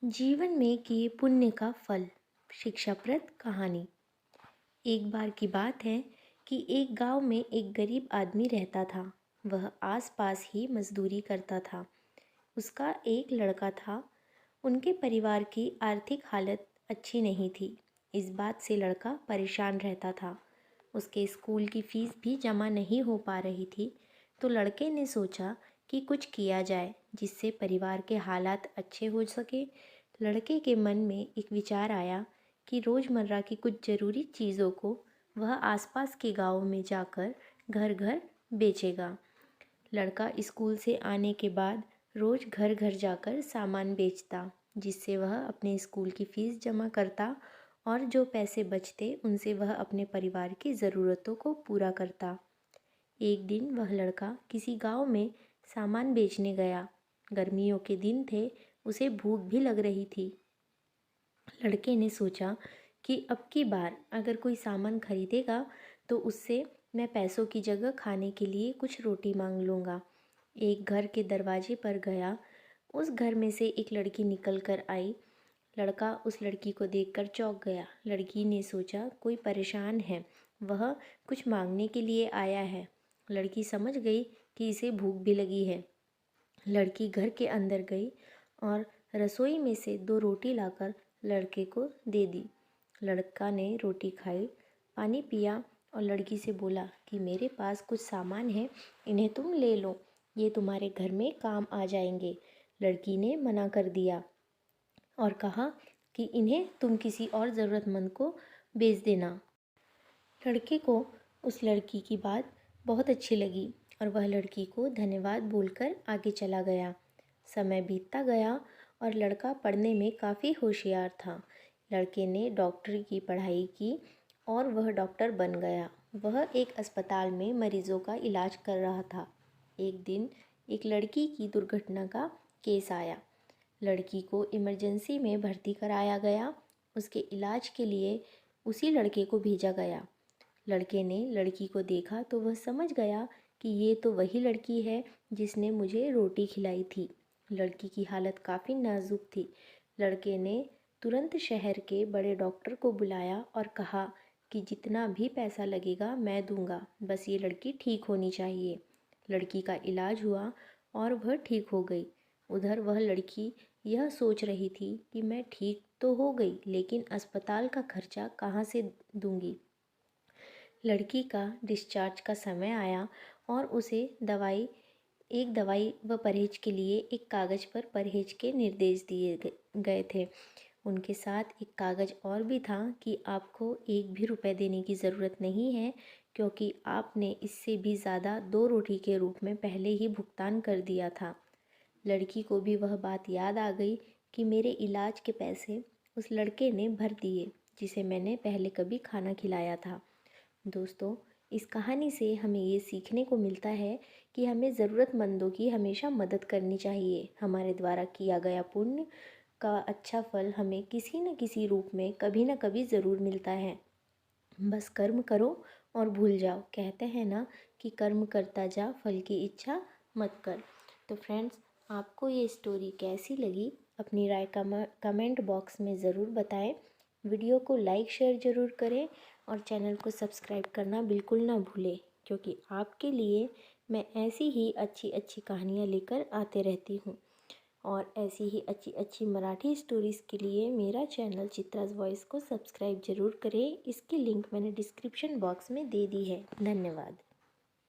जीवन में किए पुण्य का फल। शिक्षाप्रद कहानी। एक बार की बात है कि एक गांव में एक गरीब आदमी रहता था। वह आसपास ही मजदूरी करता था। उसका एक लड़का था। उनके परिवार की आर्थिक हालत अच्छी नहीं थी। इस बात से लड़का परेशान रहता था। उसके स्कूल की फीस भी जमा नहीं हो पा रही थी। तो लड़के ने सोचा कि कुछ किया जाए जिससे परिवार के हालात अच्छे हो सके। लड़के के मन में एक विचार आया कि रोज़मर्रा की कुछ ज़रूरी चीज़ों को वह आसपास के गाँव में जाकर घर घर बेचेगा। लड़का स्कूल से आने के बाद रोज़ घर घर जाकर सामान बेचता, जिससे वह अपने स्कूल की फ़ीस जमा करता और जो पैसे बचते उनसे वह अपने परिवार की ज़रूरतों को पूरा करता। एक दिन वह लड़का किसी गांव में सामान बेचने गया। गर्मियों के दिन थे, उसे भूख भी लग रही थी। लड़के ने सोचा कि अब की बार अगर कोई सामान खरीदेगा तो उससे मैं पैसों की जगह खाने के लिए कुछ रोटी मांग लूँगा। एक घर के दरवाजे पर गया। उस घर में से एक लड़की निकल कर आई। लड़का उस लड़की को देखकर चौंक गया। लड़की ने सोचा कोई परेशान है, वह कुछ मांगने के लिए आया है। लड़की समझ गई कि इसे भूख भी लगी है। लड़की घर के अंदर गई और रसोई में से 2 रोटी लाकर लड़के को दे दी। लड़का ने रोटी खाई, पानी पिया और लड़की से बोला कि मेरे पास कुछ सामान है, इन्हें तुम ले लो, ये तुम्हारे घर में काम आ जाएंगे। लड़की ने मना कर दिया और कहा कि इन्हें तुम किसी और ज़रूरतमंद को बेच देना। लड़के को उस लड़की की बात बहुत अच्छी लगी और वह लड़की को धन्यवाद बोलकर आगे चला गया। समय बीतता गया और लड़का पढ़ने में काफ़ी होशियार था। लड़के ने डॉक्टरी की पढ़ाई की और वह डॉक्टर बन गया। वह एक अस्पताल में मरीज़ों का इलाज कर रहा था। एक दिन एक लड़की की दुर्घटना का केस आया। लड़की को इमरजेंसी में भर्ती कराया गया। उसके इलाज के लिए उसी लड़के को भेजा गया। लड़के ने लड़की को देखा तो वह समझ गया कि ये तो वही लड़की है जिसने मुझे रोटी खिलाई थी। लड़की की हालत काफ़ी नाजुक थी। लड़के ने तुरंत शहर के बड़े डॉक्टर को बुलाया और कहा कि जितना भी पैसा लगेगा मैं दूंगा, बस ये लड़की ठीक होनी चाहिए। लड़की का इलाज हुआ और वह ठीक हो गई। उधर वह लड़की यह सोच रही थी कि मैं ठीक तो हो गई, लेकिन अस्पताल का खर्चा कहाँ से दूंगी। लड़की का डिस्चार्ज का समय आया और उसे एक दवाई व परहेज के लिए एक कागज़ पर परहेज के निर्देश दिए गए थे। उनके साथ एक कागज़ और भी था कि आपको 1 भी रुपए देने की ज़रूरत नहीं है, क्योंकि आपने इससे भी ज़्यादा 2 रोटी के रूप में पहले ही भुगतान कर दिया था। लड़की को भी वह बात याद आ गई कि मेरे इलाज के पैसे उस लड़के ने भर दिए जिसे मैंने पहले कभी खाना खिलाया था। दोस्तों, इस कहानी से हमें ये सीखने को मिलता है कि हमें ज़रूरतमंदों की हमेशा मदद करनी चाहिए। हमारे द्वारा किया गया पुण्य का अच्छा फल हमें किसी न किसी रूप में कभी न कभी ज़रूर मिलता है। बस कर्म करो और भूल जाओ। कहते हैं ना कि कर्म करता जा, फल की इच्छा मत कर। तो फ्रेंड्स, आपको ये स्टोरी कैसी लगी अपनी राय कमेंट बॉक्स में ज़रूर बताएं। वीडियो को लाइक शेयर ज़रूर करें और चैनल को सब्सक्राइब करना बिल्कुल ना भूलें, क्योंकि आपके लिए मैं ऐसी ही अच्छी अच्छी कहानियाँ लेकर आते रहती हूँ। और ऐसी ही अच्छी अच्छी मराठी स्टोरीज़ के लिए मेरा चैनल चित्राज वॉइस को सब्सक्राइब ज़रूर करें। इसकी लिंक मैंने डिस्क्रिप्शन बॉक्स में दे दी है। धन्यवाद।